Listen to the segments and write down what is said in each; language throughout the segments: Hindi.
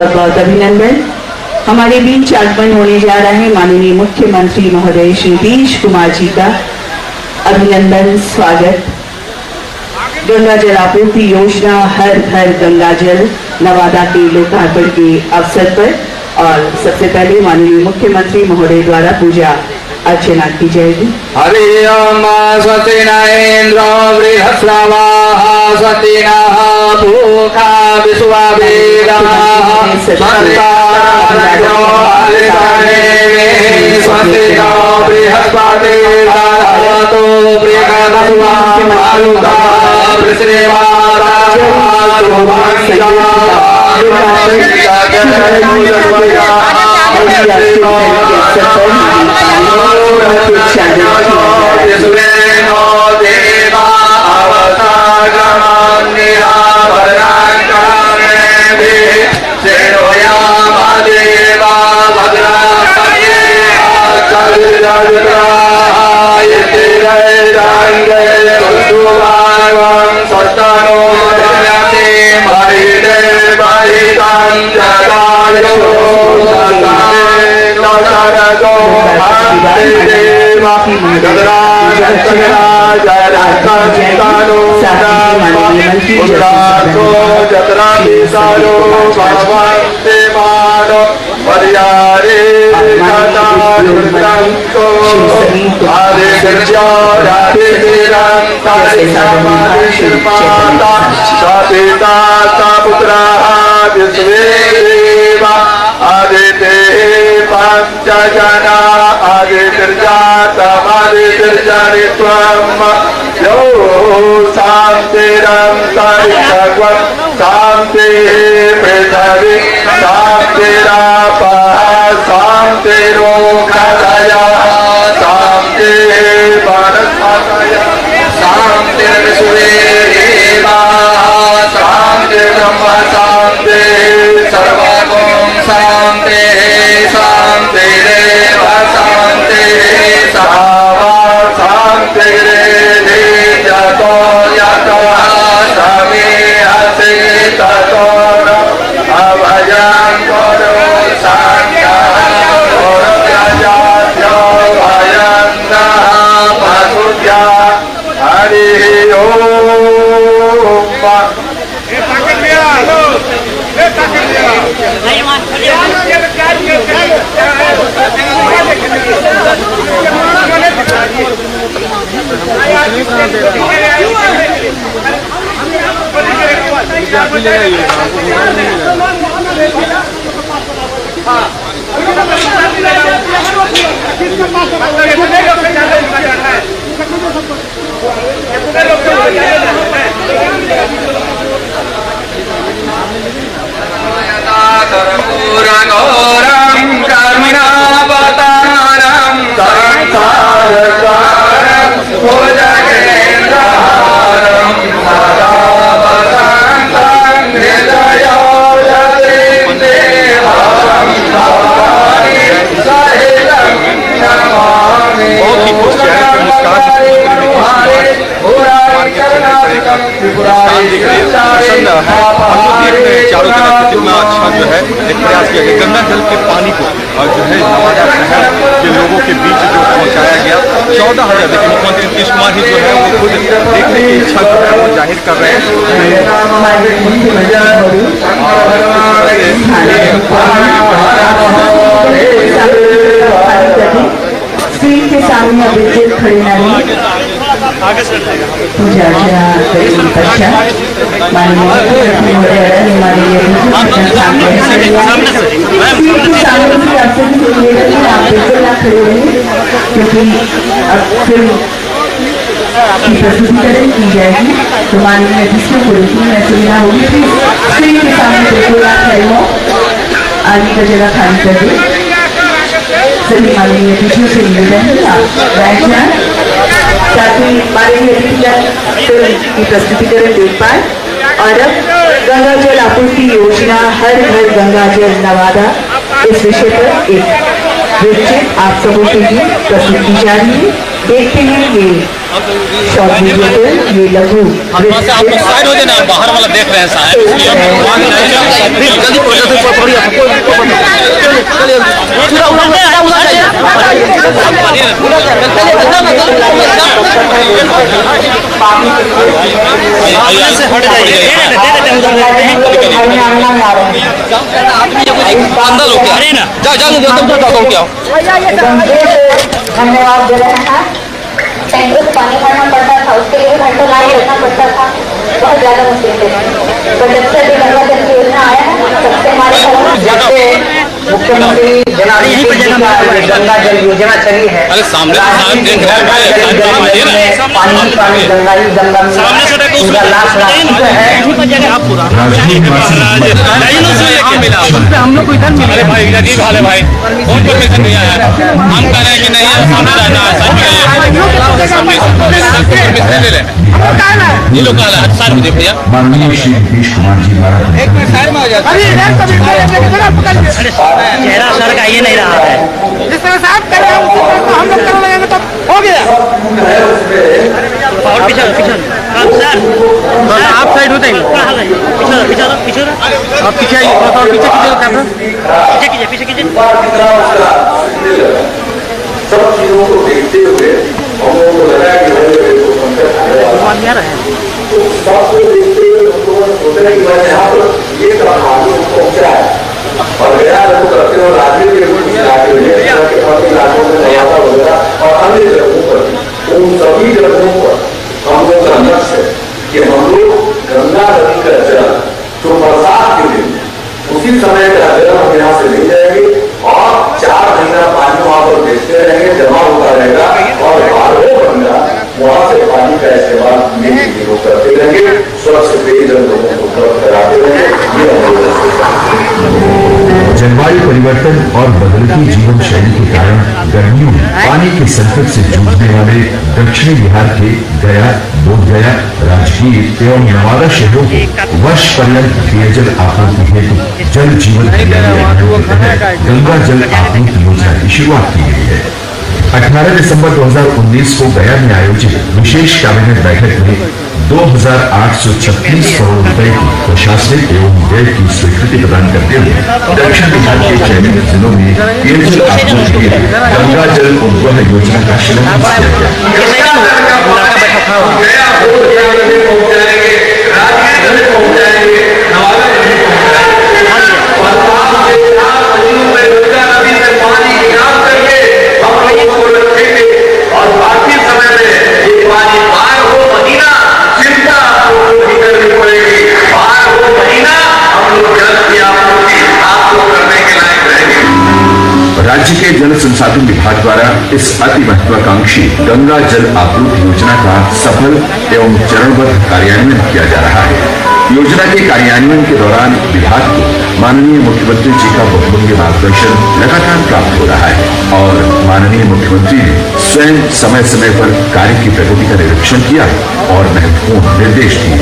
बहुत अभिनंदन। हमारे बीच आगमन होने जा रहे हैं माननीय मुख्यमंत्री महोदय श्री नीतीश कुमार जी का अभिनंदन स्वागत। गंगा जल आपूर्ति योजना हर घर गंगा जल नवादा के लोकार्पण के अवसर पर और सबसे पहले माननीय मुख्यमंत्री महोदय द्वारा पूजा अर्चना की जाएगी। हरि ओम स्वस्ति न इंद्रो बृहस्रवाः स्वस्ति नः पूषा विश्ववेदाः स्वस्ति नो बृहस्पतिर्दधातु पंचजना आदिर्जातमादिर्जनित्वम् यो शान्तिरं सरितग्वं शान्तिः पृथिवी शान्तिरापः शान्तिरोषधयः शान्तिः वनस्पतयः शान्तिर्विश्वे शान्तिर्ब्रह्म शान्तिः सर्वगुण शान्तिः शान्तिरेव शान्तिः शान्तिरेधि यतो यतः समीहसि ततो न अभयं कुरु सङ्गः कुरुत्यजात्यो भयं नः पशुभ्यः हरिः ओम्। कर्पूरगौरं कर्मणावतारं संसारसारं भुजगेन्द्रहारं सदा वसन्तं हृदयोजतीन्द्रेहं भवानी सहितं नमामि। चारों तरफ कितना अच्छा जो है एक प्रयास किया गया गंगा जल के पानी को और जो है नवादा शहर के लोगों के बीच जो पहुंचाया गया 14,000 देखिए मुख्यमंत्री नीतीश कुमार ही जो है वो खुद देखने की इच्छा जो है वो जाहिर कर रहे हैं। स्क्रीन के सामने अभिजीत खड़े पूजा अर्चना क्योंकि अब फिल्म की प्रस्तुतिकरण की जाएगी तो माननीय जिसमें कोई मैं सुविधा होगी स्क्रीन के सामने बिल्कुल आप खड़े हो आगे का जगह खाली कर दे। सभी माननीय अतिथियों से निवेदन है आप बैठ जाए ताकि माननीय अतिथियां फिल्म की प्रस्तुतिकरण देख पाए। और अब गंगा जल आपूर्ति योजना हर घर गंगा जल नवादा इस विषय पर एक विस्तृत आप सबों के लिए प्रस्तुत की जा रही है। देखते हैं ये शॉर्ट वीडियो पे ये लघु आप लोग साइड हो जाना, बाहर वाला देख रहे हैं साहब, इसलिए से हट जाइए, अंदर हो क्या? जाओ जाओ क्या धन्यवाद दे रहे हैं। टैंकर से पानी भरना पड़ता था, उसके लिए घंटों लाइन रखना पड़ता था, बहुत ज्यादा मुश्किल थे। तो जब से भी गंगा जल की योजना आया है, तब से हमारे जब से मुख्यमंत्री जनार्दन सिंह जी का गंगा जल योजना चली है, अरे सामने घर घर जल पानी पानी गंगा ही गंगा में पूरा लाश है। हम लोग को इधर मिले। अरे भाई इधर ही भाले भाई, कौन परमिशन नहीं आया? हम कह रहे हैं कि नहीं है, सामने जाना है, ले ले ये लोग साइड में भैया। माननीय श्री नीतीश कुमार जी द्वारा चेहरा सर का ये नहीं रहा है, जिस तरह से आप कर रहे हैं उसी तरह को हम लोग करने लगेंगे तो हो गया। और पीछे पीछे सर आप साइड होते हैं, पीछे पीछे पीछे आप पीछे आइए, और पीछे कीजिए कैमरा, पीछे कीजिए पीछे कीजिए। सब चीजों को देखते हुए हम लोगों को लगा कि तो सबको देखते हुए हम लोगों ने सोचा कि मैं यहाँ पर ये आगे पहुँचा है और गया लोग करते हो राजनीति के कुछ इलाकों में नवादा वगैरह और अन्य जगहों पर उन सभी जगहों पर हम लोग का लक्ष्य है कि हम लोग गंगा नदी का जल जो बरसात के दिन उसी समय का जल हम यहाँ से ले जाएंगे और 4 महीना पानी वहां पर बेचते रहेंगे, जमा होता रहेगा और बारहों महीना वहां से पानी का इस्तेमाल करते रहेंगे, स्वच्छ पेयजल लोगों को उपलब्ध कराते रहेंगे। जलवायु परिवर्तन और बदलती जीवन शैली के कारण गर्मियों में पानी के संकट से जूझने वाले दक्षिणी बिहार के गया, बोधगया, राजगीर एवं नवादा शहरों को वर्ष पर्यंत पेयजल आपूर्ति हेतु जल जीवन हरियाली अभियान के तहत गंगा जल आपूर्ति योजना की शुरुआत की गई है। 18 दिसंबर 2019 को गया में आयोजित विशेष कैबिनेट बैठक में 2,836 करोड़ रुपए की प्रशासनिक एवं व्यय की स्वीकृति प्रदान करते हुए दक्षिण बिहार के चयनित जिलों में पेयजल आपूर्ति के लिए गंगा जल उपग्रह योजना का शिलान्यास किया गया। राज्य के जल संसाधन विभाग द्वारा इस अति महत्वाकांक्षी गंगा जल आपूर्ति योजना का सफल एवं चरणबद्ध कार्यान्वयन किया जा रहा है। योजना के कार्यान्वयन के दौरान विभाग को माननीय मुख्यमंत्री जी का बहुमूल्य मार्गदर्शन लगातार प्राप्त हो रहा है और माननीय मुख्यमंत्री ने स्वयं समय समय पर कार्य की प्रगति का निरीक्षण किया और महत्वपूर्ण निर्देश दिए।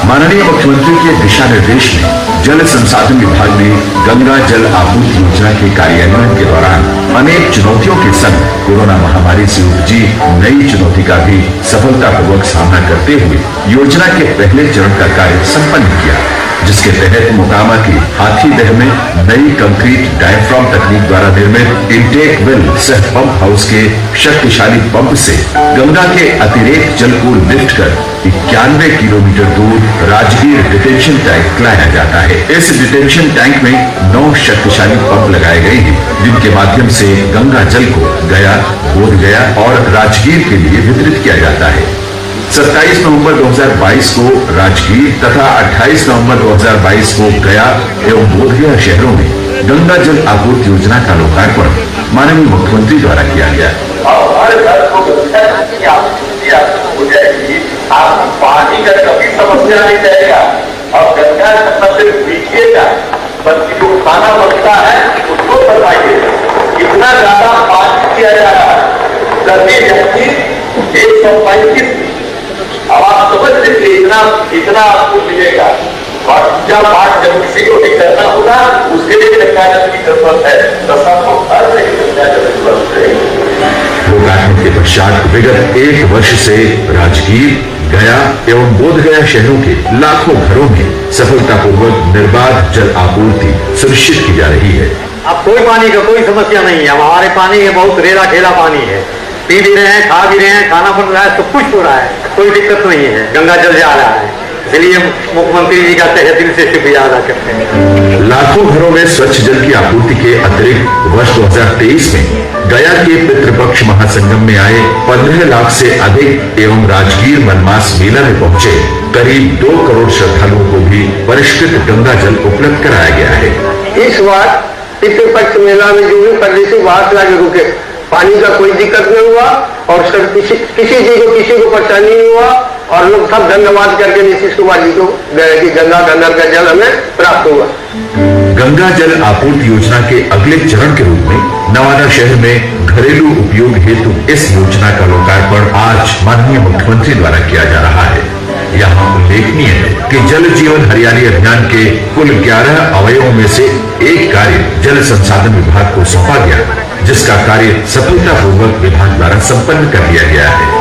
माननीय मुख्यमंत्री के दिशा निर्देश में जल संसाधन विभाग ने गंगा जल आपूर्ति योजना के कार्यान्वयन के दौरान अनेक चुनौतियों के संग कोरोना महामारी से उपजी नई चुनौती का भी सफलतापूर्वक सामना करते हुए योजना के पहले चरण का कार्य संपन्न किया, जिसके तहत मोकामा के हाथीदह में नई कंक्रीट डायफ्राम तकनीक द्वारा निर्मित इंटेक वेल सह पंप हाउस के शक्तिशाली पंप से गंगा के अतिरिक्त जल को लिफ्ट कर 91 किलोमीटर दूर राजगीर डिटेंशन टैंक लाया जाता है। इस डिटेंशन टैंक में 9 शक्तिशाली पंप लगाए गए हैं, जिनके माध्यम से गंगा जल को गया, बोधगया और राजगीर के लिए वितरित किया जाता है। 27 नवंबर 2022 को राजगीर तथा 28 नवंबर 2022 को गया एवं बोधगया शहरों में गंगा जल आपूर्ति योजना का लोकार्पण माननीय मुख्यमंत्री द्वारा किया गया। हर घर को गंगा की आपूर्ति हो जाएगी, आप पानी का कभी समस्या नहीं रहेगा और गंगा न सिर्फ पीजिएगा बल्कि जो खाना बनता है उसको बनाइए। इतना ज्यादा पानी किया जा रहा है, गर्मी जाती 135। अब आप समझ लीजिए इतना आपको मिलेगा और पूजा पाठ जब किसी को भी करना होगा उसके लिए गंगा जल की जरूरत है, तो सबको हर जगह गंगा जल की जरूरत है। लोकार्पण के पश्चात विगत 1 वर्ष से राजगीर, गया एवं बोधगया शहरों के लाखों घरों में सफलतापूर्वक निर्बाध जल आपूर्ति सुनिश्चित की जा रही है। अब कोई पानी का कोई समस्या नहीं है। अब हमारे पानी है बहुत रेला ठेला पानी है, पी भी रहे हैं, खा भी रहे हैं, खाना बन रहा है, सब कुछ हो रहा है, कोई दिक्कत नहीं है। गंगा जल जा रहा है, इसलिए मुख्यमंत्री जी का तहे दिल से शुक्रिया अदा करते हैं। लाखों घरों में स्वच्छ जल की आपूर्ति के अतिरिक्त वर्ष 2023 में गया के पितृपक्ष महासंगम में आए 15 लाख से अधिक एवं राजगीर मनमास मेला में पहुंचे करीब 2 करोड़ श्रद्धालुओं को भी परिष्कृत गंगा जल उपलब्ध कराया गया है। इस बार पितृपक्ष मेला में जो भी परदेशी बाहर से आके रुके, पानी का कोई दिक्कत नहीं हुआ और सब किसी चीज को परेशानी नहीं हुआ और लोग सब धन्यवाद करके नीतीश कुमार जी को गए कि गंगा का जल हमें प्राप्त हुआ। गंगा जल आपूर्ति योजना के अगले चरण के रूप में नवादा शहर में घरेलू उपयोग हेतु इस योजना का लोकार्पण आज माननीय मुख्यमंत्री द्वारा किया जा रहा है। यहाँ उल्लेखनीय है कि जल जीवन हरियाली अभियान के कुल 11 अवयवों में से एक कार्य जल संसाधन विभाग को सौंपा गया, जिसका कार्य सफलतापूर्वक विभाग द्वारा संपन्न कर लिया गया है।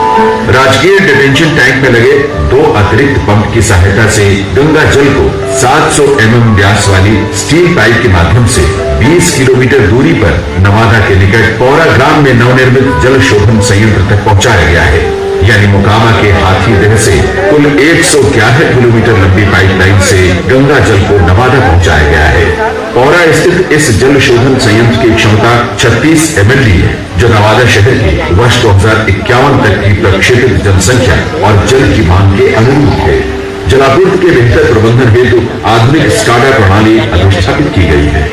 राजगीर डिटेंशन टैंक में लगे 2 अतिरिक्त पंप की सहायता से गंगा जल को 700 mm व्यास वाली स्टील पाइप के माध्यम से 20 किलोमीटर दूरी पर नवादा के निकट पौरा ग्राम में नवनिर्मित जल शोधन संयंत्र तक पहुंचाया गया है। यानी मोकामा के हाथीदह से कुल 111 किलोमीटर लंबी पाइपलाइन से गंगा जल को नवादा पहुंचाया गया है। पौरा स्थित इस जल शोधन संयंत्र की क्षमता 36 MLD है, जो नवादा शहर की वर्ष 2051 तक की प्रक्षेपित जनसंख्या और जल की मांग के अनुरूप है। जलापूर्ति के बेहतर प्रबंधन हेतु आधुनिक स्काडा प्रणाली अधिष्ठापित की गई है।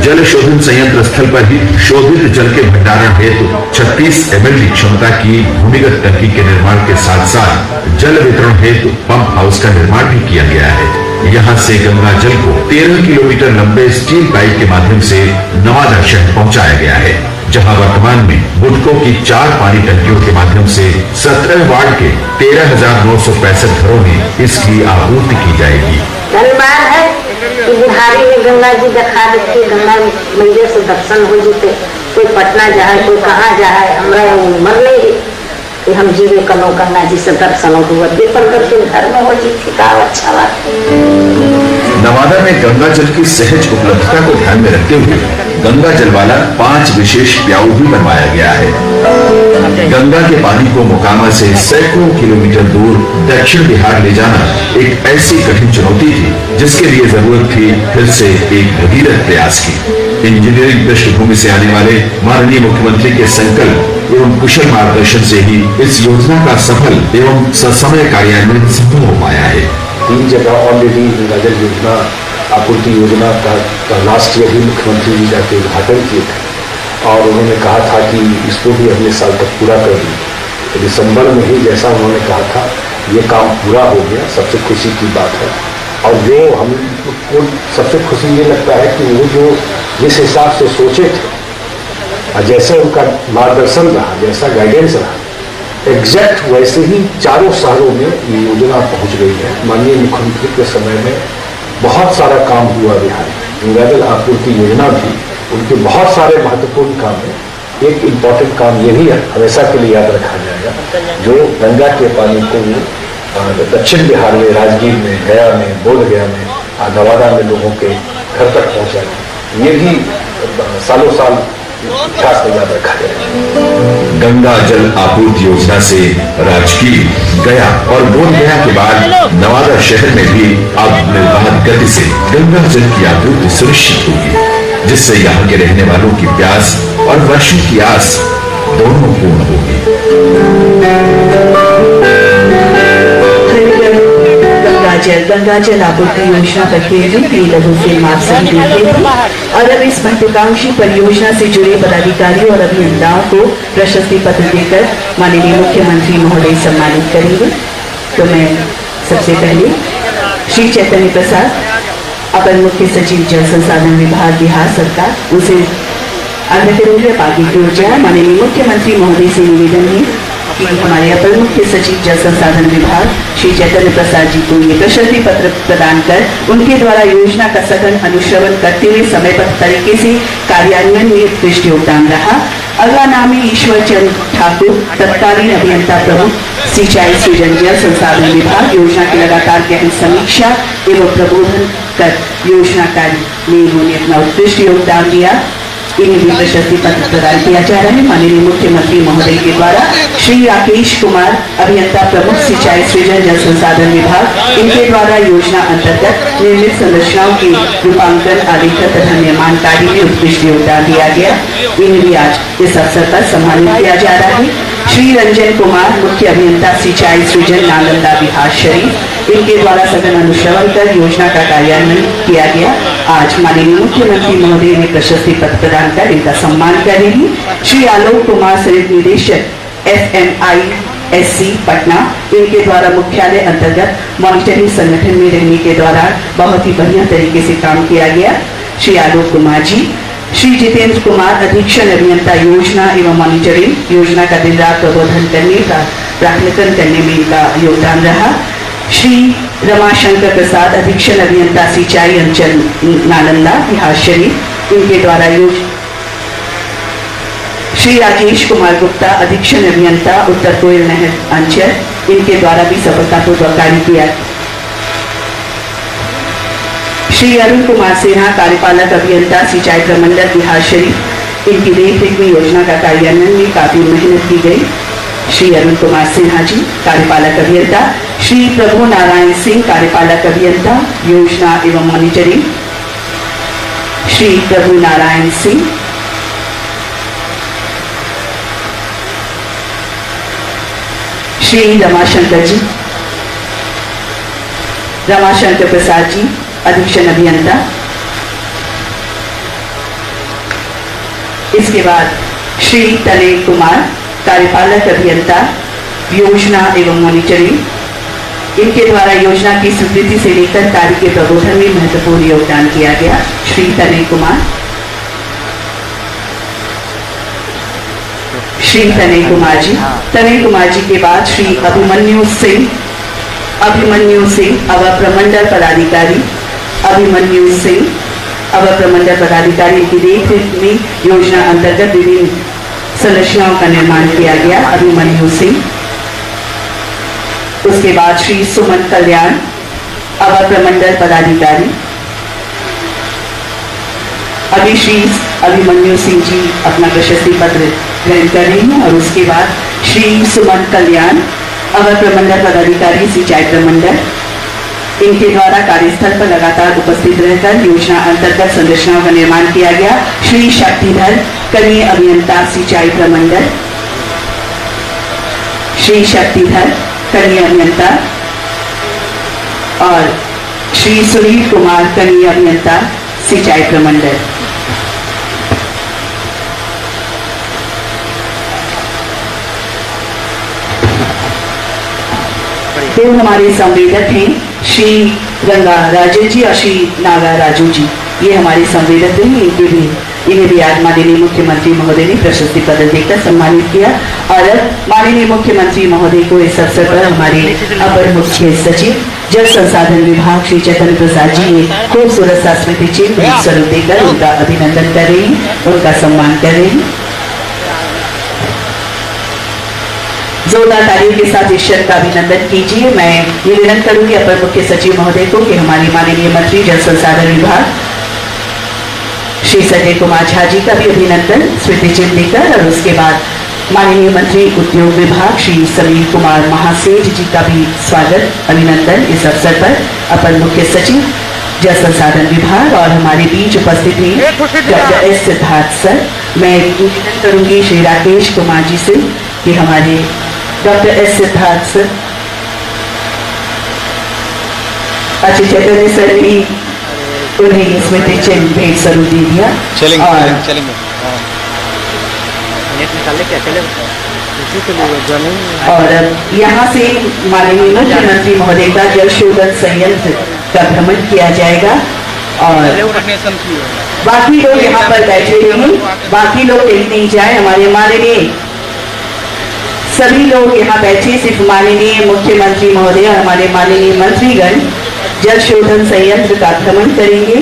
जल शोधन संयंत्र स्थल पर ही शोधित जल के भंडारण हेतु 36 MLD क्षमता की भूमिगत टंकी के निर्माण के साथ साथ जल वितरण हेतु पंप हाउस का निर्माण भी किया गया है। यहाँ से गंगा जल को 13 किलोमीटर लंबे स्टील पाइप के माध्यम से नवादा शहर पहुंचाया गया है, जहां वर्तमान में बुडको की 4 पानी टंकियों के माध्यम से 17 वार्ड के 13,965 घरों में इसकी आपूर्ति की जाएगी। धन्यवाद है कि बुढ़ारी में गंगा जी दिखा देते, गंगा मैया से दर्शन हो जाते। कोई पटना जाए, कोई कहाँ जाए, हमारा उम्र नहीं कि हम जीवे कलो गंगा जी से दर्शन हुआ, दीपन करके घर में हो जी का अच्छा बात। नवादा में गंगा जल की सहज उपलब्धता को ध्यान में रखते हुए गंगा जल वाला 5 विशेष प्याऊ भी बनवाया गया है। गंगा के पानी को मोकामा से सैकड़ों किलोमीटर दूर दक्षिण बिहार ले जाना एक ऐसी कठिन चुनौती थी, जिसके लिए जरूरत थी फिर से एक भगीरथ प्रयास की। इंजीनियरिंग पृष्ठभूमि से आने वाले माननीय मुख्यमंत्री के संकल्प एवं कुशल मार्गदर्शन से ही इस योजना का सफल एवं ससमय कार्यान्वयन संभव हो पाया है। 3 जगह ऑलरेडी गंगा जल योजना आपूर्ति योजना का लास्ट ईयर ही मुख्यमंत्री जी जाके उद्घाटन किए थे और उन्होंने कहा था कि इसको भी अगले साल तक पूरा कर दें। तो दिसंबर में ही जैसा उन्होंने कहा था ये काम पूरा हो गया, सबसे खुशी की बात है। और जो हमको सबसे खुशी ये लगता है कि वो जो जिस हिसाब से सोचे थे और जैसे उनका मार्गदर्शन रहा, जैसा गाइडेंस रहा, एग्जैक्ट वैसे ही चारों शहरों में ये योजना पहुंच गई है। माननीय मुख्यमंत्री के समय में बहुत सारा काम हुआ बिहार में। गंगा जल आपूर्ति योजना भी उनके बहुत सारे महत्वपूर्ण काम है। एक इम्पॉर्टेंट काम ये भी हमेशा के लिए याद रखा जाएगा, जो गंगा के पानी को दक्षिण बिहार में, राजगीर में, गया में, बोधगया में, नवादा में लोगों के घर तक पहुंचाना, ये भी सालों साल इतिहास में याद रखा जाएगा। गंगा जल आपूर्ति योजना से राजगीर, गया और बोधगया के बाद नवादा शहर में भी अब निर्बाध गति से गंगा जल की आपूर्ति सुनिश्चित होगी, जिससे यहाँ के रहने वालों की प्यास और वर्षों की आस दोनों पूर्ण होगी। गंगा जल आपूर्ति योजना पर केंद्रित लघु फिल्म आप सभी देखे और अब इस महत्वाकांक्षी परियोजना से जुड़े पदाधिकारियों और अभियंताओं को प्रशस्ति पत्र देकर माननीय मुख्यमंत्री महोदय सम्मानित करेंगे। तो मैं सबसे पहले श्री चैतन्य प्रसाद, अपर मुख्य सचिव जल संसाधन विभाग बिहार सरकार, उसे आग्रह करेंगे आगे की ओर जाए। माननीय मुख्यमंत्री महोदय से निवेदन है कि हमारे अपर मुख्य सचिव जल संसाधन विभाग श्री चैतन्य प्रसाद जी को ये प्रशस्ति पत्र प्रदान कर उनके द्वारा योजना का सघन अनुश्रवण करते हुए समयबद्ध तरीके से कार्यान्वयन में उत्कृष्ट योगदान रहा अगला नाम है ईश्वर चंद ठाकुर, तत्कालीन अभियंता प्रमुख, सिंचाई सृजन जल संसाधन विभाग। योजना की लगातार गहन समीक्षा एवं प्रबोधन कर योजना कार्य में इन्होंने अपना उत्कृष्ट योगदान दिया। इन्हें भी प्रशस्ति पत्र प्रदान किया जा रहा है। माननीय मुख्यमंत्री महोदय के द्वारा श्री राकेश कुमार, अभियंता प्रमुख, सिंचाई सृजन जल संसाधन विभाग, इनके द्वारा योजना अंतर्गत निर्मित संरचनाओं के रूपांकन, आलेखन तथा निर्माण कार्य में उत्कृष्ट योगदान दिया गया। इन्हें भी आज इस अवसर पर सम्मानित किया जा रहा है। श्री रंजन कुमार, मुख्य अभियंता सिंचाई सृजन, नालंदा बिहार शरीफ, इनके द्वारा सघन अनुश्रवण कर योजना का कार्यान्वयन किया गया। आज माननीय मुख्यमंत्री महोदय ने प्रशस्ति पत्र प्रदान कर इनका सम्मान करेंगे। श्री आलोक कुमार, संयुक्त निदेशक FMISC पटना, इनके द्वारा मुख्यालय अंतर्गत मॉनिटरिंग संगठन में रहने के दौरान बहुत ही बढ़िया तरीके से काम किया गया। श्री आलोक कुमार जी। श्री जितेंद्र कुमार, अधीक्षण अभियंता योजना एवं मॉनिटरिंग, योजना का दिन रात प्रबोधन करने का प्राक्कलन करने में इनका योगदान रहा। श्री रमाशंकर प्रसाद, अधीक्षण अभियंता सिंचाई अंचल नालंदा बिहार शरीफ, इनके द्वारा श्री राजेश कुमार गुप्ता, अधीक्षण अभियंता उत्तर कोयल नहर अंचल, इनके द्वारा भी सफलतापूर्वक कार्य किया। श्री अरुण कुमार सिन्हा, कार्यपालक अभियंता सिंचाई प्रमंडल बिहार शरीफ, इनकी देखरेख में योजना का कार्यान्वयन में काफी मेहनत की गई। श्री अरुण कुमार सिन्हा जी, कार्यपालक अभियंता। श्री प्रभु नारायण सिंह, कार्यपालक अभियंता योजना एवं मॉनिटरिंग, श्री प्रभु नारायण सिंह। श्री रमाशंकर जी, रमाशंकर प्रसाद जी, अधीक्षण अभियंता। इसके बाद श्री तनय कुमार, कार्यपालक अभियंता योजना एवं मॉनिटरिंग, इनके द्वारा योजना की स्वीकृति से लेकर कार्य के प्रबोधन में महत्वपूर्ण योगदान किया गया। श्री तनय कुमार, श्री तनय कुमार जी। तनय कुमार जी के बाद श्री अभिमन्यु सिंह, अवर प्रमंडल पदाधिकारी, अभिमन्यु सिंह, अवर प्रमंडल पदाधिकारी की देखरेख में योजना अंतर्गत विभिन्न संरचनाओं का निर्माण किया गया। अभिमन्यु सिंह। उसके बाद श्री सुमन कल्याण, अवर प्रमंडल पदाधिकारी। अभी श्री अभिमन्यु सिंह जी अपना प्रशस्ति पत्र ग्रहण कर रही हैं और उसके बाद श्री सुमन कल्याण, अवर प्रमंडल पदाधिकारी सिंचाई प्रमंडल, इनके द्वारा कार्यस्थल पर लगातार उपस्थित रहकर योजना अंतर्गत संरचनाओं का निर्माण किया गया। श्री शक्तिधर, कनीय अभियंता सिंचाई प्रमंडल, श्री शक्तिधर कनीय अभियंता, और श्री सुनील कुमार, कनीय अभियंता सिंचाई प्रमंडल। दो हमारे संवेदक हैं, श्री गंगा राजन जी और श्री नागा राजू जी, ये हमारे संवेदक हैं। इन्हें भी आज माननीय मुख्यमंत्री महोदय ने प्रशस्ति पत्र देकर सम्मानित किया। और माननीय मुख्यमंत्री महोदय को इस अवसर पर हमारे अपर मुख्य सचिव जल संसाधन विभाग श्री चैतन्य प्रसाद जी ने खूबसूरत सा स्मृति चिन्ह स्वरूप देकर उनका अभिनंदन कर रही हैं, उनका सम्मान कर रही हैं। जोरदार तालियों के साथ इस शर्त का अभिनंदन कीजिए। मैं निवेदन करूंगी अपर मुख्य सचिव महोदय को कि हमारे माननीय मंत्री जल संसाधन विभाग श्री संजय कुमार झा जी का भी अभिनंदन स्मृति चिन्ह देकर, और उसके बाद माननीय मंत्री उद्योग विभाग श्री समीर कुमार महासेठ जी का भी स्वागत अभिनंदन इस अवसर पर अपर मुख्य सचिव जल संसाधन विभाग। और हमारे बीच उपस्थित हैं डॉक्टर एस सिद्धार्थ सर। मैं निवेदन करूंगी श्री राकेश कुमार जी से कि हमारे डॉक्टर एस सिद्धार्थ सर, अच्छे चैतन्य सर भी उन्हें स्मृति चिन्ह भेंट स्वरूप दे दिया। और यहाँ से माननीय मुख्यमंत्री महोदय का जल शोधन संयंत्र का भ्रमण किया जाएगा और बाकी लोग यहाँ पर बैठे रहेंगे, बाकी लोग कहीं नहीं जाए। हमारे माननीय सभी लोग यहाँ बैठे, सिर्फ माननीय मुख्यमंत्री महोदय और हमारे माननीय मंत्रीगण जल शोधन संयंत्र का भ्रमण करेंगे,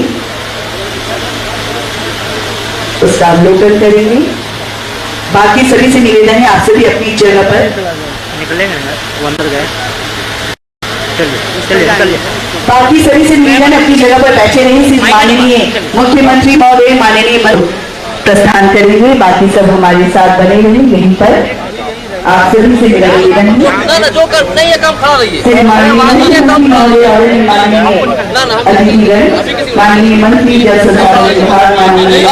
उसका अवलोकन करेंगे। बाकी सभी से निवेदन है आप सभी अपनी जगह पर निकलेंगे ना, वो अंदर गए। चलिए चलिए। बाकी सभी से निवेदन अपनी जगह पर बैठे रहिए। सिर्फ माननीय मुख्यमंत्री महोदय माननीय प्रस्थान करेंगे, बाकी सब हमारे साथ बने रहे यहीं पर। आप सभी से मेरा निवेदन है जो कर नहीं है काम खड़ा रहिए। श्री माननीय महोदय और माननीय अधिकारीगण, माननीय मंत्री जल संसाधन विभाग, माननीय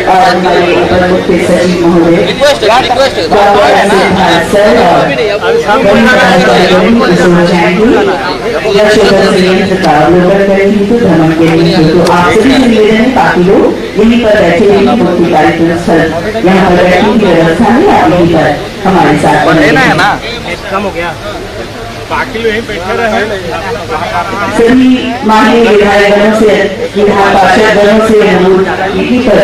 और हमारे अपर मुख्य सचिव महोदय सर और जाएंगे संयंत्र का अवलोकन करेंगे तो भ्रमण के लिए। तो आप सभी से निवेदन है काफी लोग यहीं पर बैठे रहेंगे, मुख्य कार्यक्रम स्थल यहाँ पर बैठने की व्यवस्था है, आप यहीं पर हमारे साथ है ना, कम हो गया। बाकी लोग यहीं बैठे रहे। सभी माननीय विधायकगणों से विधान पार्षदगणों से यहीं पर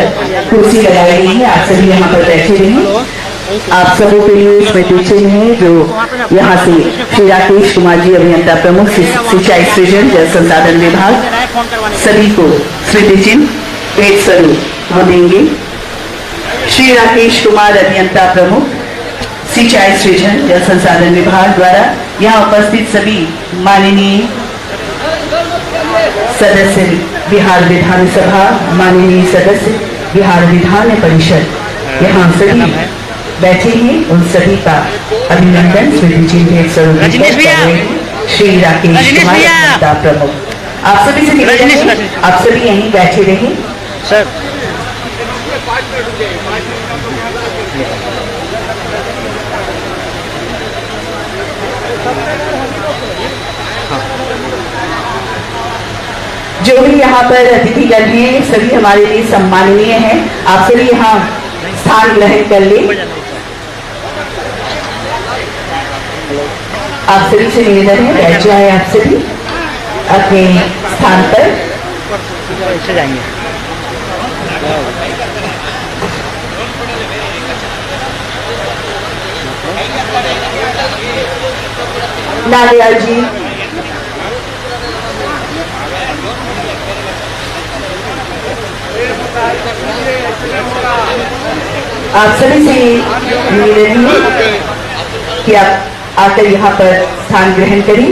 कुर्सी लगाई गई है, आप सभी यहाँ पर बैठे रहिए। आप सबों के लिए स्मृति चिन्ह है जो यहाँ से श्री राकेश कुमार जी अभियंता प्रमुख सिंचाई सृजन जल संसाधन विभाग सभी को स्मृति चिन्ह भेंट स्वरूप वो देंगे। श्री राकेश कुमार अभियंता प्रमुख सिंचाई सृजन जल संसाधन विभाग द्वारा यहाँ उपस्थित सभी माननीय सदस्य बिहार विधानसभा, माननीय सदस्य बिहार विधान परिषद यहाँ सभी बैठे हैं, उन सभी का अभिनंदन स्मृति चिन्ह भेंट स्वरूप श्री राकेश कुमार अभियंता प्रमुख। आप सभी से निवेदन है आप सभी यहीं बैठे रहे सर। जो भी यहाँ पर अतिथिगण हैं सभी हमारे लिए सम्माननीय हैं। आप सभी यहाँ स्थान ग्रहण कर ले। आप सभी से निवेदन है बैठ जाए आप सभी अपने स्थान पर। जाएंगे लालियाल जी, आप सभी से निवेदन है कि आप आकर यहाँ पर स्थान ग्रहण करें।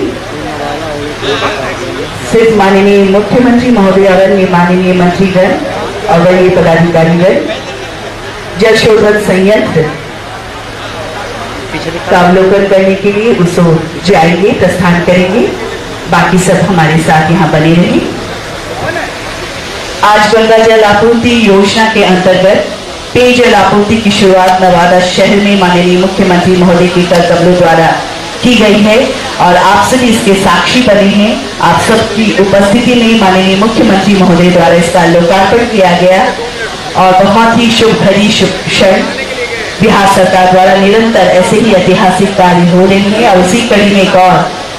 सिर्फ माननीय मुख्यमंत्री महोदय और अन्य माननीय मंत्रीगण और वरीय पदाधिकारीगण जल शोधन संयंत्र का अवलोकन करने के लिए उस जाएंगे, प्रस्थान करेंगे। बाकी सब हमारे साथ यहाँ बने रहे। आज गंगा जल आपूर्ति योजना के अंतर्गत पेयजल आपूर्ति की शुरुआत नवादा शहर में माननीय मुख्यमंत्री महोदय के कर कमलों द्वारा की गई है और आप सभी इसके साक्षी बने हैं। आप सबकी उपस्थिति में माननीय मुख्यमंत्री महोदय द्वारा इसका लोकार्पण किया गया और बहुत ही शुभ घड़ी शुभ क्षण बिहार सरकार द्वारा निरंतर ऐसे ही ऐतिहासिक कार्य हो रहे हैं और उसी कड़ी में एक और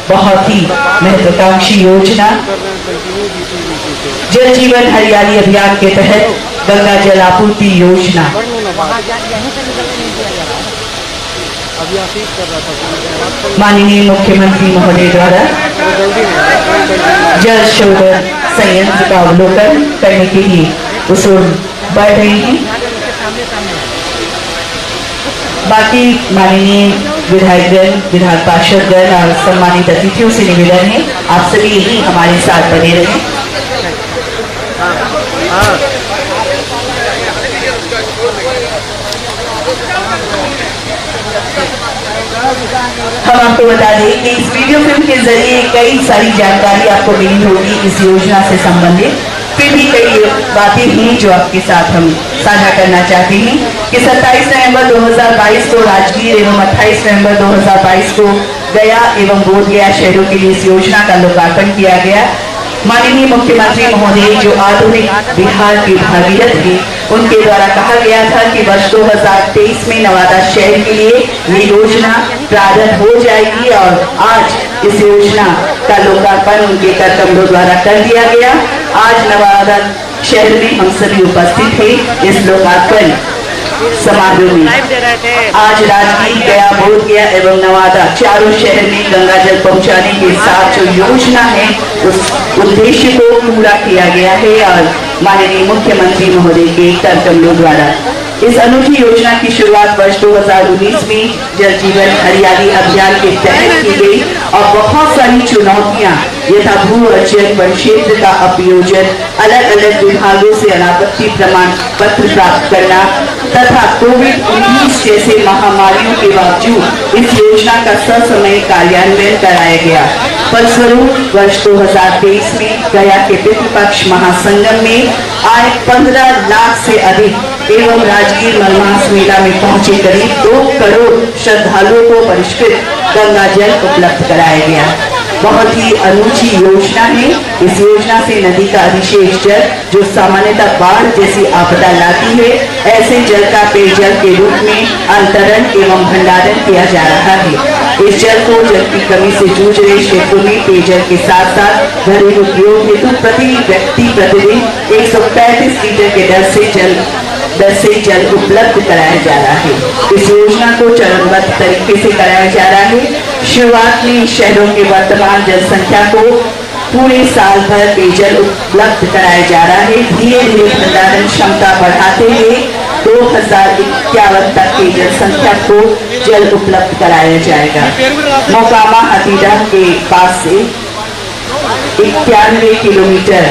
बहुत ही महत्वाकांक्षी योजना जल जीवन हरियाली अभियान के तहत गंगा जल आपूर्ति योजना माननीय मुख्यमंत्री महोदय द्वारा जल शोधन संयंत्र का अवलोकन करने के लिए उस ओर बढ़ रही है। बाकी माननीय विधायकगण, विधान पार्षदगण और सम्मानित अतिथियों से निवेदन है आप सभी यही हमारे साथ बने रहें। हम आपको बता दें कि इस वीडियो फिल्म के जरिए कई सारी जानकारी आपको मिली होगी इस योजना से संबंधित। फिर भी कई बातें हैं जो आपके साथ हम साझा करना चाहते हैं कि 27 नवंबर 2022 को राजगीर एवं 28 नवंबर 2022 को गया एवं बोधगया शहरों के लिए इस योजना का लोकार्पण किया गया। माननीय मुख्यमंत्री महोदय जो आधुनिक बिहार के भागीरथ थे उनके द्वारा कहा गया था कि वर्ष 2023 में नवादा शहर के लिए ये योजना प्रारंभ हो जाएगी और आज इस योजना का लोकार्पण उनके कर कमलों द्वारा कर दिया गया। आज नवादा शहर में हम सभी उपस्थित थे इस लोकार्पण समारोह में। आज राजगीर, गया, बोधगया एवं नवादा चारों शहर में गंगा जल पहुंचाने के साथ जो योजना है उस उद्देश्य को पूरा किया गया है और माननीय मुख्यमंत्री महोदय के कर कमलों द्वारा इस अनूठी योजना की शुरुआत वर्ष 2019 में जल जीवन हरियाली अभियान के तहत की गई और बहुत सारी चुनौतियां यथा भू अर्जन वन क्षेत्र का अपयोजन, अलग अलग विभागों से अनापत्ति प्रमाण पत्र प्राप्त करना तथा कोविड-19 जैसे महामारियों के बावजूद इस योजना का ससमय कार्यान्वयन कराया गया। फलस्वरूप वर्ष 2023 में गया के पितृपक्ष महासंगम में आए 15 लाख से अधिक एवं राजगीर मलमास मेला में पहुंचे करीब 2 करोड़ श्रद्धालुओं को परिष्कृत गंगा जल उपलब्ध कराया गया। बहुत ही अनूठी योजना है। इस योजना से नदी का अधिशेष जल जो सामान्यतः बाढ़ जैसी आपदा लाती है, ऐसे जल का पेयजल के रूप में अंतरण एवं भंडारण किया जा रहा है। इस जल को जल की कमी से जूझ रहे क्षेत्रों में पेयजल के साथ साथ घरेलू उपयोग हेतु प्रति व्यक्ति प्रतिदिन 135 लीटर के दर से जल उपलब्ध कराया जा रहा है। इस योजना को चरणबद्ध तरीके से कराया जा रहा है। शुरुआत में शहरों के वर्तमान जनसंख्या को पूरे साल भर पेयजल उपलब्ध कराया जा रहा है। धीरे धीरे भंडारण क्षमता बढ़ाते हुए 2051 तक की जनसंख्या को जल उपलब्ध कराया जाएगा। मोकामा हतीडा के पास से 91 किलोमीटर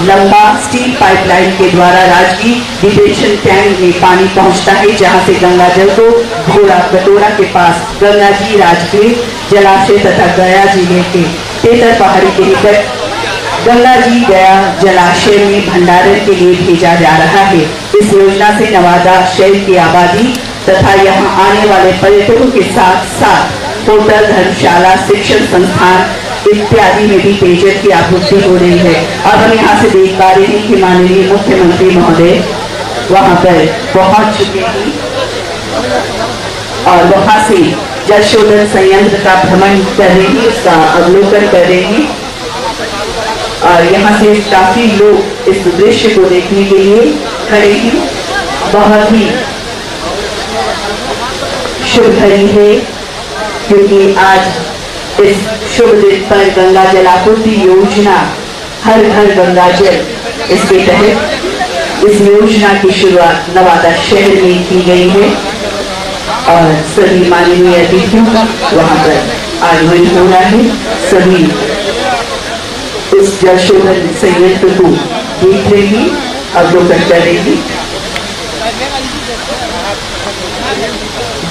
लंबा स्टील पाइपलाइन के द्वारा राजगीर डिटेंशन टैंक में पानी पहुंचता है, जहां से गंगा जल को घोड़ा कटोरा के पास गंगा जी राजगीर जलाशय तथा गया जिले के तेतर पहाड़ी के निकट गंगा जी गया जलाशय में भंडारण के लिए भेजा जा रहा है। इस योजना से नवादा शहर की आबादी तथा यहां आने वाले पर्यटकों के साथ साथ होटल, धर्मशाला, शिक्षण संस्थान इत्यादि में भी पेयजल की आपूर्ति हो रही है। अब हम यहाँ से देख पा रहे हैं कि माननीय मुख्यमंत्री महोदय वहाँ पर पहुँच चुके हैं और वहाँ से जल शोधन संयंत्र का भ्रमण कर रहे हैं, उसका अवलोकन कर रहे हैं और यहाँ से काफी लोग इस दृश्य को देखने के लिए खड़े हैं। बहुत ही शुभ घड़ी है क्योंकि आज इस शुभ दिन पर गंगा जल आपूर्ति योजना हर घर गंगा जल, इसके तहत इस योजना की शुरुआत नवादा शहर में की गई है और सभी माननीय अतिथियों का वहां पर आगमन हो रहा है। सभी इस जल शोधन संयंत्र को देख रहे हैं, अवलोकन कर रहे हैं।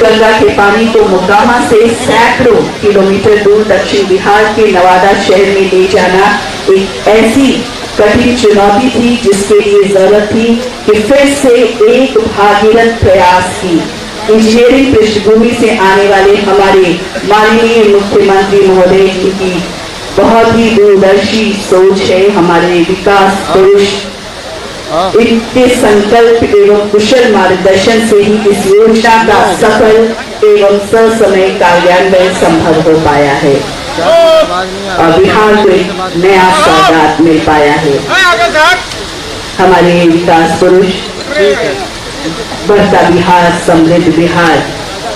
गंगा के पानी को मोकामा से सैकड़ों किलोमीटर दूर दक्षिण बिहार के नवादा शहर में ले जाना एक ऐसी कठिन चुनौती थी जिसके लिए जरूरत थी कि फिर से एक भागीरथ प्रयास की। इंजीनियरिंग पृष्ठभूमि से आने वाले हमारे माननीय मुख्यमंत्री महोदय की बहुत ही दूरदर्शी सोच है। हमारे विकास पुरुष इनके संकल्प एवं कुशल मार्गदर्शन से ही इस योजना का सफल एवं ससमय कार्यान्वयन संभव हो पाया है और बिहार को एक नया सौगात मिल पाया है। हमारे विकास पुरुष बढ़ता बिहार, समृद्ध बिहार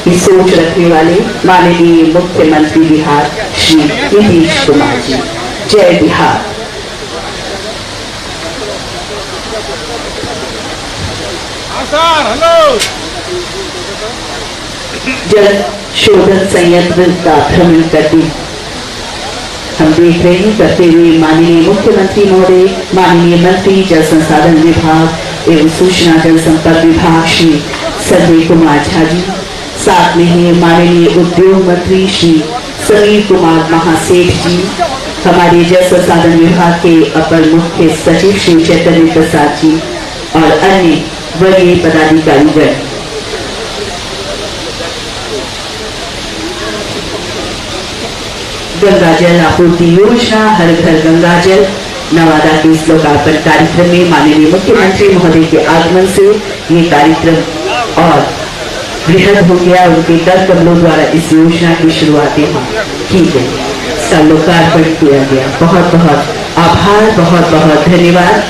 की सोच रखने वाले माननीय मुख्यमंत्री बिहार श्री नीतीश कुमार जी। जय बिहार। जल शोधन संयंत्र का भ्रमण करते हम देख रहे हैं करते हुए माननीय मुख्यमंत्री महोदय, माननीय मंत्री जल संसाधन विभाग एवं सूचना जल संपर्क विभाग श्री संजय कुमार झा जी, साथ में ही माननीय उद्योग मंत्री श्री समीर कुमार महासेठ जी, हमारे जल संसाधन विभाग के अपर मुख्य सचिव श्री चैतन्य प्रसाद जी और अन्य वरीय पदाधिकारीगण। गंगा जल आपूर्ति योजना हर घर गंगा जल नवादा के इस लोकार्पण कार्यक्रम में माननीय मुख्यमंत्री महोदय के आगमन से ये कार्यक्रम और बृहद हो गया। उनके कर कमलों द्वारा इस योजना की शुरुआत की गई, इसका लोकार्पण किया गया। बहुत बहुत आभार, बहुत बहुत धन्यवाद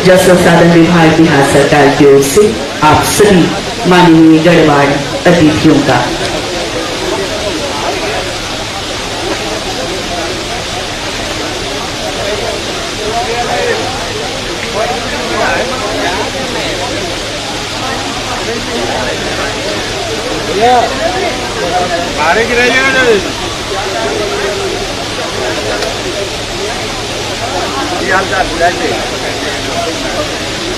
जल संसाधन विभाग बिहार सरकार की ओर से आप सभी माननीय गणमान्य अतिथियों का।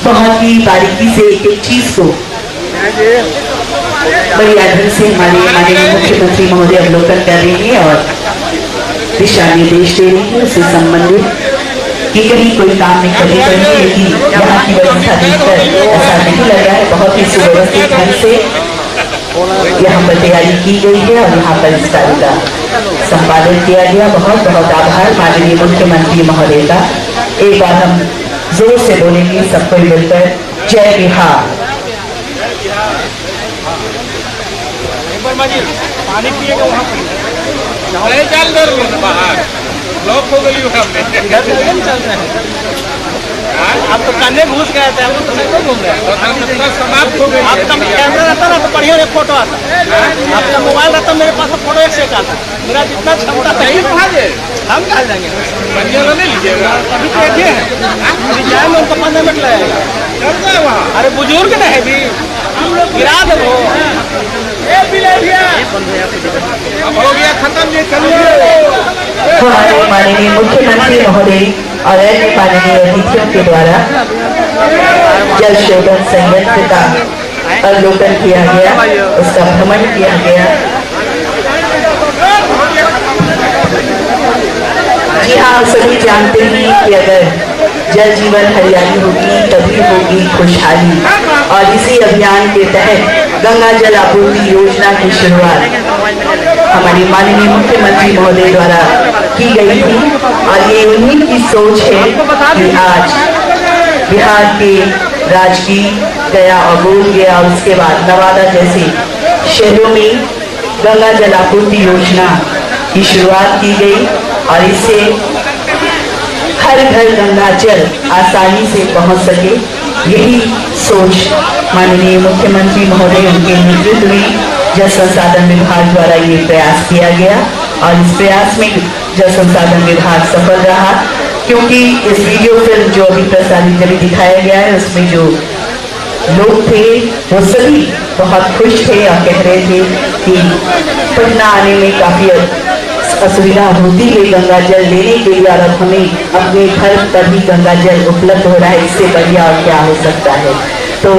बहुत ही बारीकी से एक एक चीज को बड़ी आदर से हमारे माननीय मुख्यमंत्री महोदय अवलोकन कर रहे हैं और दिशा निर्देश दे रहे हैं उससे संबंधित कि कहीं कोई काम नहीं करने पड़े, लेकिन यहाँ की व्यवस्था देखकर ऐसा नहीं लग रहा है। बहुत ही सुव्यवस्थित ढंग से यहाँ पर तैयारी की गई है और यहाँ पर इस कार्य का संपादन किया गया। बहुत बहुत आभार माननीय मुख्यमंत्री महोदय का। एक बार हम जोर से बोलेंगे सबको मिलकर, जय बिहार। पानी पिएगा वहाँ बाहर ब्लॉक हो गई चल रहे हैं। अब तो कन्ने घुस गए थे, हम तो नहीं घूम रहे, समाप्त हो गए। अब तक कैमरा रहता ना तो बढ़िया रे फोटो आता, अब जब मोबाइल रहता मेरे पास तो फोटो एक से एक आता। मेरा जितना क्षमता था हम कहा जाएंगे, नहीं लीजिएगा अभी तो एक है जाए में उनको 15 मिनट लगेगा। अरे बुजुर्ग नहीं भी गिरा दो हो गया खत्म। ये हमारे माननीय मुख्यमंत्री महोदय और अन्य माननीय अतिथियों के द्वारा जल शोधन संयंत्र का अवलोकन किया गया, उसका भ्रमण किया गया। जी हाँ, सभी जानते हैं कि अगर जल जीवन हरियाली होगी तभी होगी खुशहाली, और इसी अभियान के तहत गंगा जल आपूर्ति योजना की शुरुआत हमारी माननीय मुख्यमंत्री महोदय द्वारा की गई थी। और ये उन्हीं की सोच है कि आज बिहार के राजगीर, गया और बोधगया और उसके बाद नवादा जैसे शहरों में गंगा जल आपूर्ति योजना की शुरुआत की गई और इससे हर घर गंगा जल आसानी से पहुंच सके, यही सोच माननीय मुख्यमंत्री महोदय उनके नेतृत्व में जल संसाधन विभाग द्वारा ये प्रयास किया गया। और इस प्रयास में जल संसाधन विभाग सफल रहा, क्योंकि इस वीडियो फिल्म जो अभी प्रसारित जब दिखाया गया है उसमें जो लोग थे वो सभी बहुत खुश थे और कह रहे थे कि पटना आने में काफी असुविधा होती है गंगा जल लेने के लिए, और अब हमें अपने घर पर भी गंगा जल उपलब्ध हो रहा है, इससे बढ़िया और क्या हो सकता है। तो